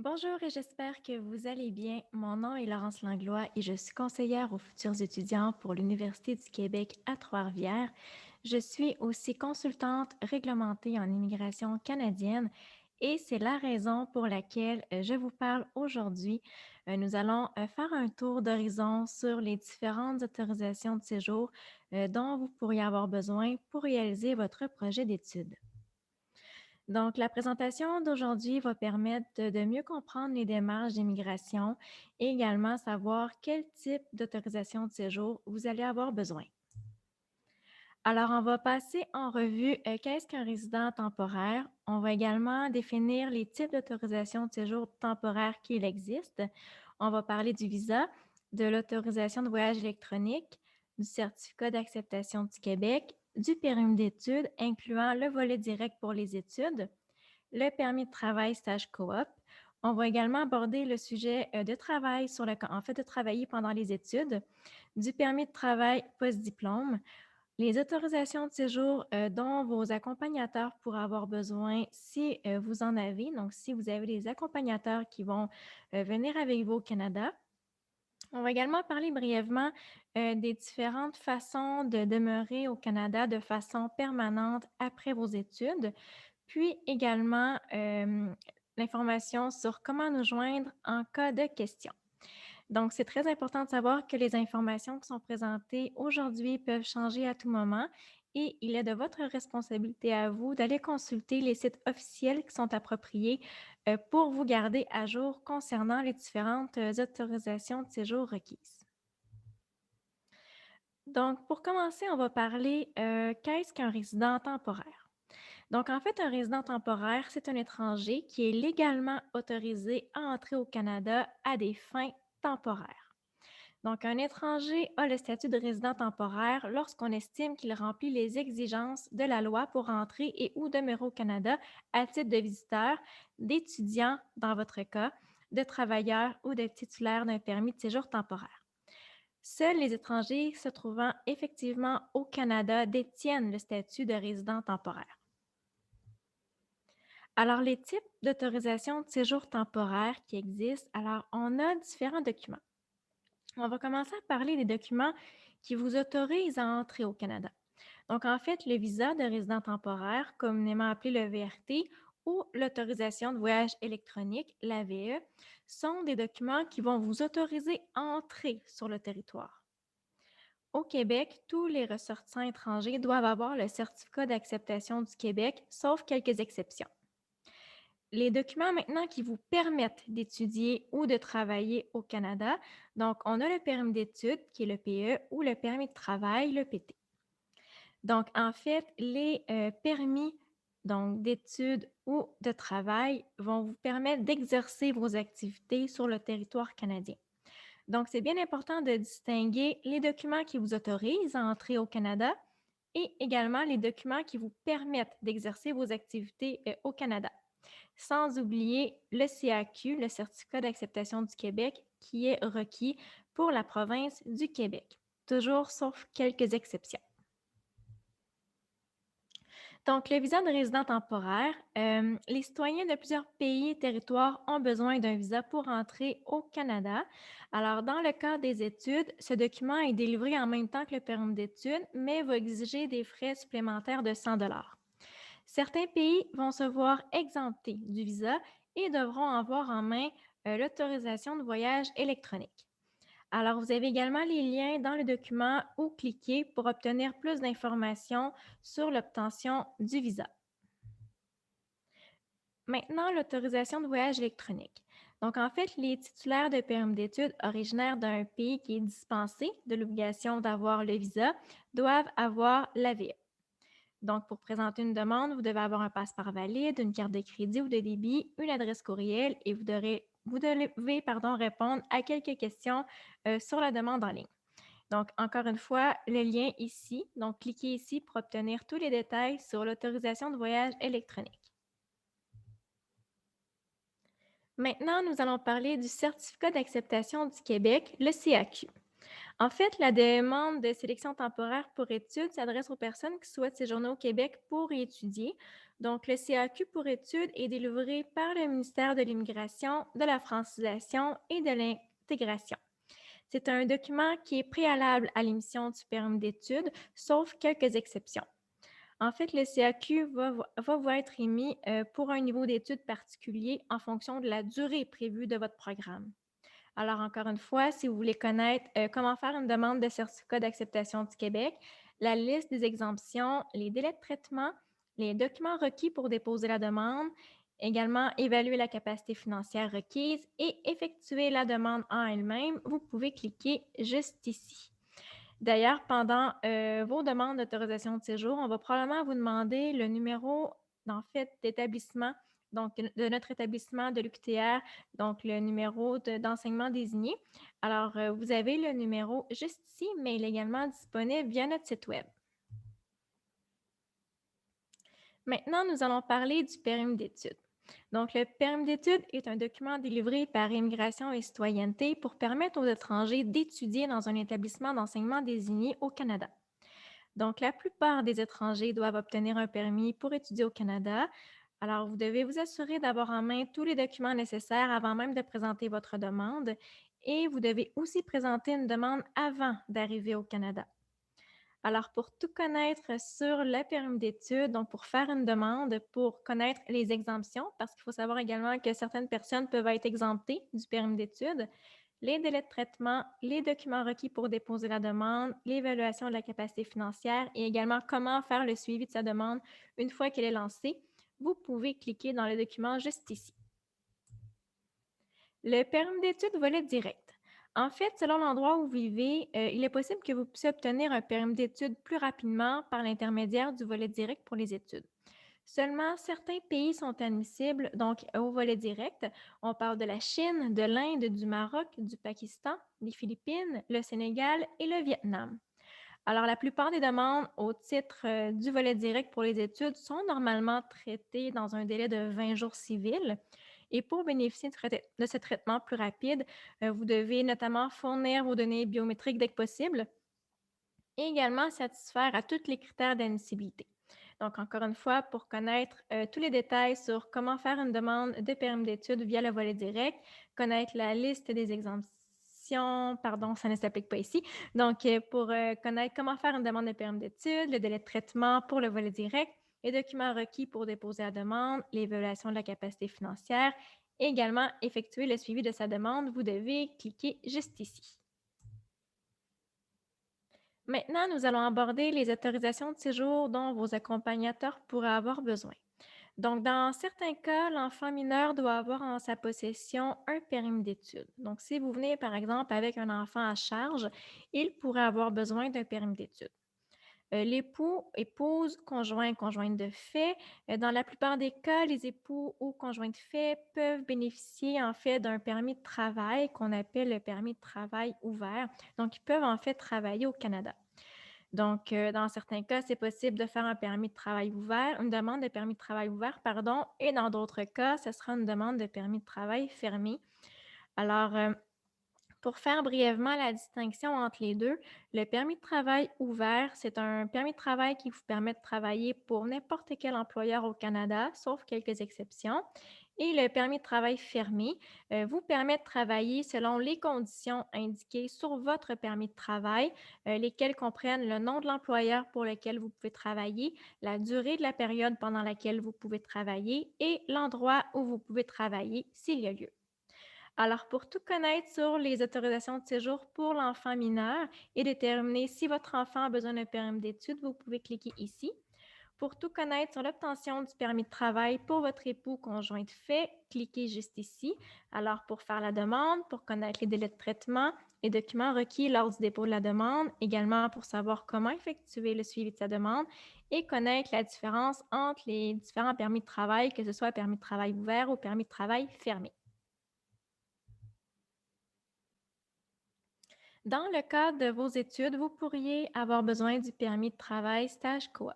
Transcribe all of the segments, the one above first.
Bonjour et j'espère que vous allez bien. Mon nom est Laurence Langlois et je suis conseillère aux futurs étudiants pour l'Université du Québec à Trois-Rivières. Je suis aussi consultante réglementée en immigration canadienne et c'est la raison pour laquelle je vous parle aujourd'hui. Nous allons faire un tour d'horizon sur les différentes autorisations de séjour dont vous pourriez avoir besoin pour réaliser votre projet d'études. Donc, la présentation d'aujourd'hui va permettre de mieux comprendre les démarches d'immigration et également savoir quel type d'autorisation de séjour vous allez avoir besoin. Alors, on va passer en revue qu'est-ce qu'un résident temporaire. On va également définir les types d'autorisation de séjour temporaire qu'il existe. On va parler du visa, de l'autorisation de voyage électronique, du certificat d'acceptation du Québec, du permis d'études, incluant le volet direct pour les études, le permis de travail stage coop. On va également aborder le sujet de travail en fait de travailler pendant les études, du permis de travail post-diplôme, les autorisations de séjour dont vos accompagnateurs pourraient avoir besoin si vous en avez, donc si vous avez des accompagnateurs qui vont venir avec vous au Canada. On va également parler brièvement des différentes façons de demeurer au Canada de façon permanente après vos études, puis également l'information sur comment nous joindre en cas de questions. Donc, c'est très important de savoir que les informations qui sont présentées aujourd'hui peuvent changer à tout moment et il est de votre responsabilité à vous d'aller consulter les sites officiels qui sont appropriés pour vous garder à jour concernant les différentes autorisations de séjour requises. Donc, pour commencer, on va parler qu'est-ce qu'un résident temporaire? Donc, en fait, un résident temporaire, c'est un étranger qui est légalement autorisé à entrer au Canada à des fins temporaires. Donc, un étranger a le statut de résident temporaire lorsqu'on estime qu'il remplit les exigences de la loi pour entrer et ou demeurer au Canada à titre de visiteur, d'étudiant dans votre cas, de travailleur ou de titulaire d'un permis de séjour temporaire. Seuls les étrangers se trouvant effectivement au Canada détiennent le statut de résident temporaire. Alors, les types d'autorisation de séjour temporaire qui existent, alors on a différents documents. On va commencer à parler des documents qui vous autorisent à entrer au Canada. Donc, en fait, le visa de résident temporaire, communément appelé le VRT, ou l'autorisation de voyage électronique, l'AVE, sont des documents qui vont vous autoriser à entrer sur le territoire. Au Québec, tous les ressortissants étrangers doivent avoir le certificat d'acceptation du Québec, sauf quelques exceptions. Les documents maintenant qui vous permettent d'étudier ou de travailler au Canada, donc on a le permis d'études qui est le PE ou le permis de travail, le PT. Donc en fait, les permis donc d'études ou de travail vont vous permettre d'exercer vos activités sur le territoire canadien. Donc c'est bien important de distinguer les documents qui vous autorisent à entrer au Canada et également les documents qui vous permettent d'exercer vos activités au Canada. Sans oublier le CAQ, le certificat d'acceptation du Québec, qui est requis pour la province du Québec, toujours sauf quelques exceptions. Donc, le visa de résident temporaire, les citoyens de plusieurs pays et territoires ont besoin d'un visa pour entrer au Canada. Alors, dans le cas des études, ce document est délivré en même temps que le permis d'études, mais va exiger des frais supplémentaires de 100. Certains pays vont se voir exemptés du visa et devront avoir en main l'autorisation de voyage électronique. Alors, vous avez également les liens dans le document où cliquer pour obtenir plus d'informations sur l'obtention du visa. Maintenant, l'autorisation de voyage électronique. Donc, en fait, les titulaires de permis d'études originaires d'un pays qui est dispensé de l'obligation d'avoir le visa doivent avoir l'AVE. Donc, pour présenter une demande, vous devez avoir un passeport valide, une carte de crédit ou de débit, une adresse courriel et vous devez répondre à quelques questions sur la demande en ligne. Donc, encore une fois, le lien ici. Donc, cliquez ici pour obtenir tous les détails sur l'autorisation de voyage électronique. Maintenant, nous allons parler du certificat d'acceptation du Québec, le CAQ. En fait, la demande de sélection temporaire pour études s'adresse aux personnes qui souhaitent séjourner au Québec pour y étudier. Donc, le CAQ pour études est délivré par le ministère de l'Immigration, de la Francisation et de l'Intégration. C'est un document qui est préalable à l'émission du permis d'études, sauf quelques exceptions. En fait, le CAQ va vous être émis pour un niveau d'études particulier en fonction de la durée prévue de votre programme. Alors, encore une fois, si vous voulez connaître comment faire une demande de certificat d'acceptation du Québec, la liste des exemptions, les délais de traitement, les documents requis pour déposer la demande, également évaluer la capacité financière requise et effectuer la demande en elle-même, vous pouvez cliquer juste ici. D'ailleurs, pendant vos demandes d'autorisation de séjour, on va probablement vous demander le numéro, en fait, d'établissement, donc de notre établissement de l'UQTR, donc le numéro d'enseignement désigné. Alors, vous avez le numéro juste ici, mais il est également disponible via notre site Web. Maintenant, nous allons parler du permis d'études. Donc, le permis d'études est un document délivré par Immigration et Citoyenneté pour permettre aux étrangers d'étudier dans un établissement d'enseignement désigné au Canada. Donc, la plupart des étrangers doivent obtenir un permis pour étudier au Canada. Alors, vous devez vous assurer d'avoir en main tous les documents nécessaires avant même de présenter votre demande et vous devez aussi présenter une demande avant d'arriver au Canada. Alors, pour tout connaître sur le permis d'études, donc pour faire une demande, pour connaître les exemptions, parce qu'il faut savoir également que certaines personnes peuvent être exemptées du permis d'études, les délais de traitement, les documents requis pour déposer la demande, l'évaluation de la capacité financière et également comment faire le suivi de sa demande une fois qu'elle est lancée, vous pouvez cliquer dans le document juste ici. Le permis d'études volet direct. En fait, selon l'endroit où vous vivez, il est possible que vous puissiez obtenir un permis d'études plus rapidement par l'intermédiaire du volet direct pour les études. Seulement certains pays sont admissibles, donc au volet direct. On parle de la Chine, de l'Inde, du Maroc, du Pakistan, des Philippines, le Sénégal et le Vietnam. Alors, la plupart des demandes au titre du volet direct pour les études sont normalement traitées dans un délai de 20 jours civils. Et pour bénéficier de ce traitement plus rapide, vous devez notamment fournir vos données biométriques dès que possible et également satisfaire à tous les critères d'admissibilité. Donc, encore une fois, pour connaître tous les détails sur comment faire une demande de permis d'études via le volet direct, connaître la liste des exemptions, pardon, ça ne s'applique pas ici. Donc, pour connaître comment faire une demande de permis d'études, le délai de traitement pour le volet direct, les documents requis pour déposer la demande, l'évaluation de la capacité financière, et également effectuer le suivi de sa demande, vous devez cliquer juste ici. Maintenant, nous allons aborder les autorisations de séjour dont vos accompagnateurs pourraient avoir besoin. Donc, dans certains cas, l'enfant mineur doit avoir en sa possession un permis d'études. Donc, si vous venez, par exemple, avec un enfant à charge, il pourrait avoir besoin d'un permis d'études. L'époux, épouse, conjoint, conjointe de fait. Dans la plupart des cas, les époux ou conjoints de fait peuvent bénéficier en fait d'un permis de travail qu'on appelle le permis de travail ouvert. Donc, ils peuvent en fait travailler au Canada. Donc, dans certains cas, c'est possible de faire un permis de travail ouvert, une demande de permis de travail ouvert, pardon, et dans d'autres cas, ce sera une demande de permis de travail fermé. Alors, pour faire brièvement la distinction entre les deux, le permis de travail ouvert, c'est un permis de travail qui vous permet de travailler pour n'importe quel employeur au Canada, sauf quelques exceptions. Et le permis de travail fermé vous permet de travailler selon les conditions indiquées sur votre permis de travail, lesquelles comprennent le nom de l'employeur pour lequel vous pouvez travailler, la durée de la période pendant laquelle vous pouvez travailler et l'endroit où vous pouvez travailler s'il y a lieu. Alors, pour tout connaître sur les autorisations de séjour pour l'enfant mineur et déterminer si votre enfant a besoin d'un permis d'études, vous pouvez cliquer ici. Pour tout connaître sur l'obtention du permis de travail pour votre époux conjoint de fait, cliquez juste ici. Alors, pour faire la demande, pour connaître les délais de traitement, les documents requis lors du dépôt de la demande, également pour savoir comment effectuer le suivi de sa demande et connaître la différence entre les différents permis de travail, que ce soit permis de travail ouvert ou permis de travail fermé. Dans le cadre de vos études, vous pourriez avoir besoin du permis de travail stage coop.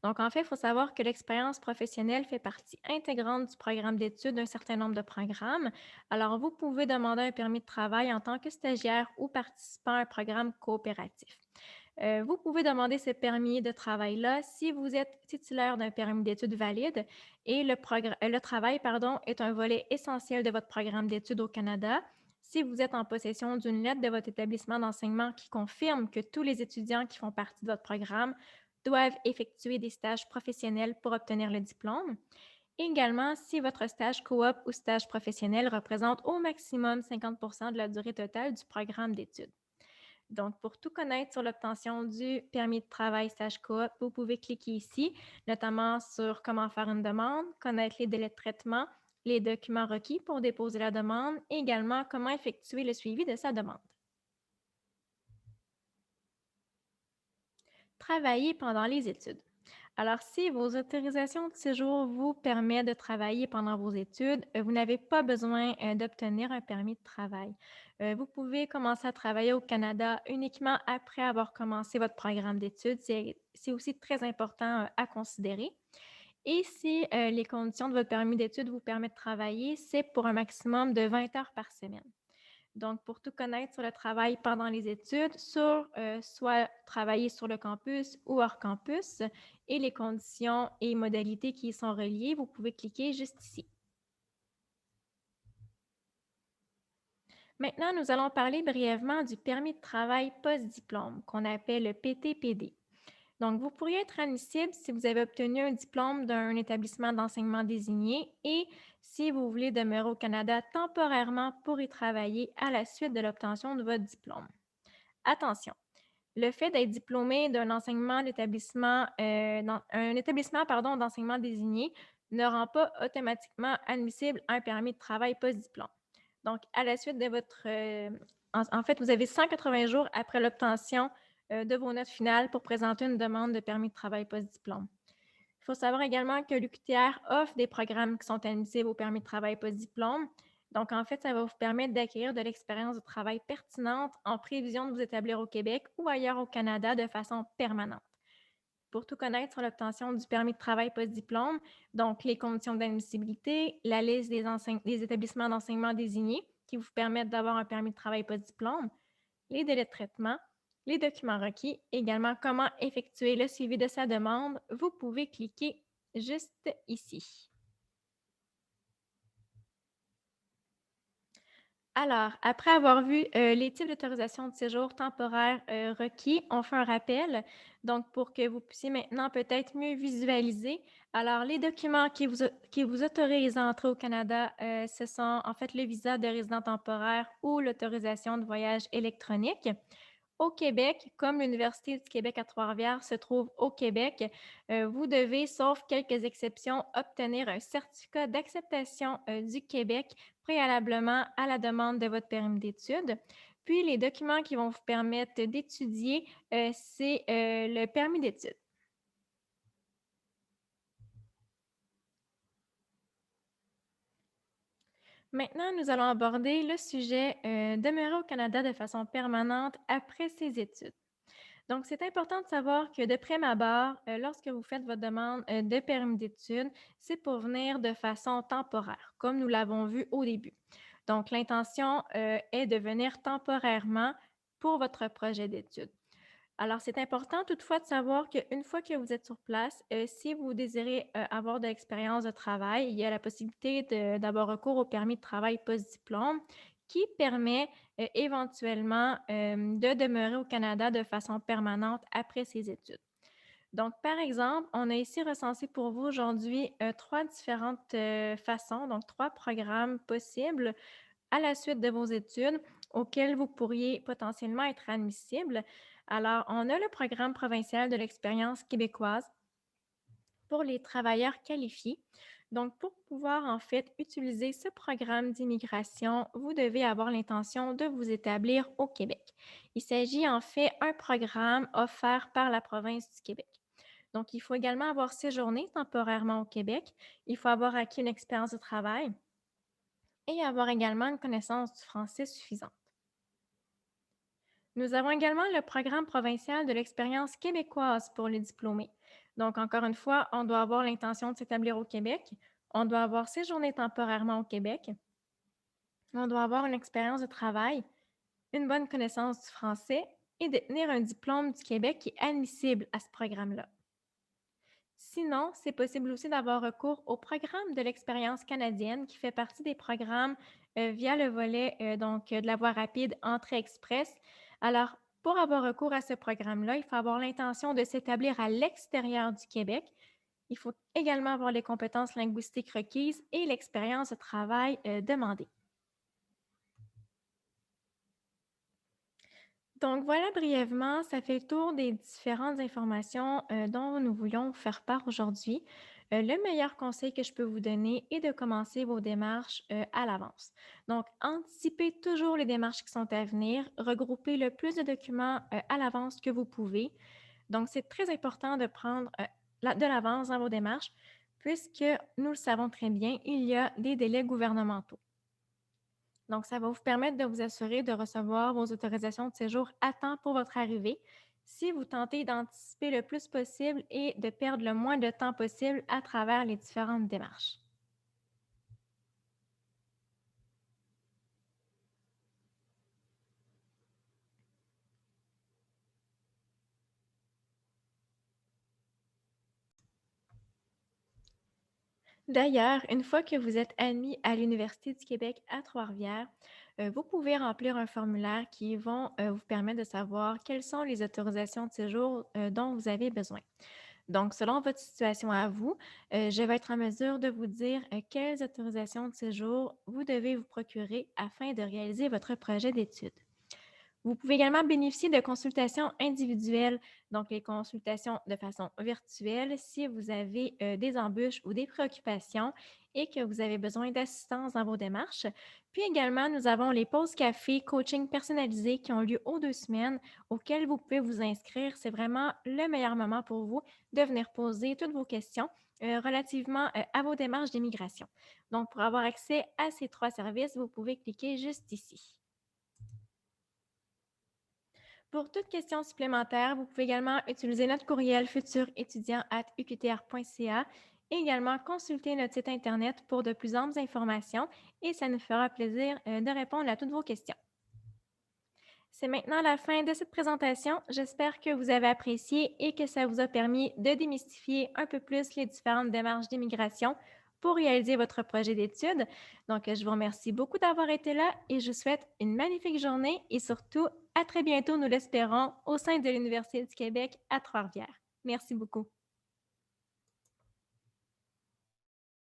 Donc, en fait, il faut savoir que l'expérience professionnelle fait partie intégrante du programme d'études d'un certain nombre de programmes. Alors, vous pouvez demander un permis de travail en tant que stagiaire ou participant à un programme coopératif. Vous pouvez demander ce permis de travail-là si vous êtes titulaire d'un permis d'études valide et le travail, pardon, est un volet essentiel de votre programme d'études au Canada. Si vous êtes en possession d'une lettre de votre établissement d'enseignement qui confirme que tous les étudiants qui font partie de votre programme doivent effectuer des stages professionnels pour obtenir le diplôme. Également, si votre stage coop ou stage professionnel représente au maximum 50 de la durée totale du programme d'études. Donc, pour tout connaître sur l'obtention du permis de travail stage coop, vous pouvez cliquer ici, notamment sur comment faire une demande, connaître les délais de traitement, les documents requis pour déposer la demande et également comment effectuer le suivi de sa demande. Travailler pendant les études. Alors, si vos autorisations de séjour vous permettent de travailler pendant vos études, vous n'avez pas besoin d'obtenir un permis de travail. Vous pouvez commencer à travailler au Canada uniquement après avoir commencé votre programme d'études. C'est aussi très important à considérer. Et si les conditions de votre permis d'études vous permettent de travailler, c'est pour un maximum de 20 heures par semaine. Donc, pour tout connaître sur le travail pendant les études, soit travailler sur le campus ou hors campus et les conditions et modalités qui y sont reliées, vous pouvez cliquer juste ici. Maintenant, nous allons parler brièvement du permis de travail post-diplôme, qu'on appelle le PTPD. Donc, vous pourriez être admissible si vous avez obtenu un diplôme d'un établissement d'enseignement désigné et si vous voulez demeurer au Canada temporairement pour y travailler à la suite de l'obtention de votre diplôme. Attention, le fait d'être diplômé d'un enseignement d'établissement, un établissement pardon, d'enseignement désigné ne rend pas automatiquement admissible un permis de travail post-diplôme. Donc, à la suite de votre... en fait, vous avez 180 jours après l'obtention de vos notes finales pour présenter une demande de permis de travail post-diplôme. Il faut savoir également que l'UQTR offre des programmes qui sont admissibles au permis de travail post-diplôme. Donc, en fait, ça va vous permettre d'acquérir de l'expérience de travail pertinente en prévision de vous établir au Québec ou ailleurs au Canada de façon permanente. Pour tout connaître sur l'obtention du permis de travail post-diplôme, donc les conditions d'admissibilité, la liste des établissements d'enseignement désignés qui vous permettent d'avoir un permis de travail post-diplôme, les délais de traitement, les documents requis, également comment effectuer le suivi de sa demande, vous pouvez cliquer juste ici. Alors, après avoir vu les types d'autorisation de séjour temporaire requis, on fait un rappel. Donc, pour que vous puissiez maintenant peut-être mieux visualiser. Alors, les documents qui vous autorisent à entrer au Canada, ce sont en fait le visa de résident temporaire ou l'autorisation de voyage électronique. Au Québec, comme l'Université du Québec à Trois-Rivières se trouve au Québec, vous devez, sauf quelques exceptions, obtenir un certificat d'acceptation du Québec préalablement à la demande de votre permis d'études. Puis, les documents qui vont vous permettre d'étudier, c'est le permis d'études. Maintenant, nous allons aborder le sujet demeurer au Canada de façon permanente après ses études. Donc, c'est important de savoir que de prime abord, lorsque vous faites votre demande de permis d'études, c'est pour venir de façon temporaire, comme nous l'avons vu au début. Donc, l'intention est de venir temporairement pour votre projet d'études. Alors, c'est important toutefois de savoir qu'une fois que vous êtes sur place, si vous désirez avoir de l'expérience de travail, il y a la possibilité d'avoir recours au permis de travail post-diplôme qui permet éventuellement de demeurer au Canada de façon permanente après ses études. Donc, par exemple, on a ici recensé pour vous aujourd'hui trois différentes façons, donc trois programmes possibles à la suite de vos études auxquelles vous pourriez potentiellement être admissible. Alors, on a le programme provincial de l'expérience québécoise pour les travailleurs qualifiés. Donc, pour pouvoir en fait utiliser ce programme d'immigration, vous devez avoir l'intention de vous établir au Québec. Il s'agit en fait d'un programme offert par la province du Québec. Donc, il faut également avoir séjourné temporairement au Québec. Il faut avoir acquis une expérience de travail et avoir également une connaissance du français suffisante. Nous avons également le programme provincial de l'expérience québécoise pour les diplômés. Donc, encore une fois, on doit avoir l'intention de s'établir au Québec, on doit avoir séjourné temporairement au Québec, on doit avoir une expérience de travail, une bonne connaissance du français et détenir un diplôme du Québec qui est admissible à ce programme-là. Sinon, c'est possible aussi d'avoir recours au programme de l'expérience canadienne qui fait partie des programmes via le volet de la voie rapide Entrée Express. Alors, pour avoir recours à ce programme-là, il faut avoir l'intention de s'établir à l'extérieur du Québec. Il faut également avoir les compétences linguistiques requises et l'expérience de travail demandée. Donc voilà brièvement, ça fait le tour des différentes informations dont nous voulions vous faire part aujourd'hui. Le meilleur conseil que je peux vous donner est de commencer vos démarches à l'avance. Donc, anticipez toujours les démarches qui sont à venir, regroupez le plus de documents à l'avance que vous pouvez. Donc, c'est très important de prendre de l'avance dans vos démarches, puisque nous le savons très bien, il y a des délais gouvernementaux. Donc, ça va vous permettre de vous assurer de recevoir vos autorisations de séjour à temps pour votre arrivée si vous tentez d'anticiper le plus possible et de perdre le moins de temps possible à travers les différentes démarches. D'ailleurs, une fois que vous êtes admis à l'Université du Québec à Trois-Rivières, vous pouvez remplir un formulaire qui vont vous permettre de savoir quelles sont les autorisations de séjour dont vous avez besoin. Donc, selon votre situation à vous, je vais être en mesure de vous dire quelles autorisations de séjour vous devez vous procurer afin de réaliser votre projet d'études. Vous pouvez également bénéficier de consultations individuelles, donc les consultations de façon virtuelle si vous avez des embûches ou des préoccupations et que vous avez besoin d'assistance dans vos démarches. Puis également, nous avons les pauses café coaching personnalisés qui ont lieu aux 2 semaines auxquelles vous pouvez vous inscrire. C'est vraiment le meilleur moment pour vous de venir poser toutes vos questions relativement à vos démarches d'immigration. Donc, pour avoir accès à ces 3 services, vous pouvez cliquer juste ici. Pour toute question supplémentaire, vous pouvez également utiliser notre courriel futurétudiant@uqtr.ca et également consulter notre site Internet pour de plus amples informations et ça nous fera plaisir de répondre à toutes vos questions. C'est maintenant la fin de cette présentation. J'espère que vous avez apprécié et que ça vous a permis de démystifier un peu plus les différentes démarches d'immigration pour réaliser votre projet d'études. Donc, je vous remercie beaucoup d'avoir été là et je vous souhaite une magnifique journée et surtout à très bientôt, nous l'espérons, au sein de l'Université du Québec à Trois-Rivières. Merci beaucoup.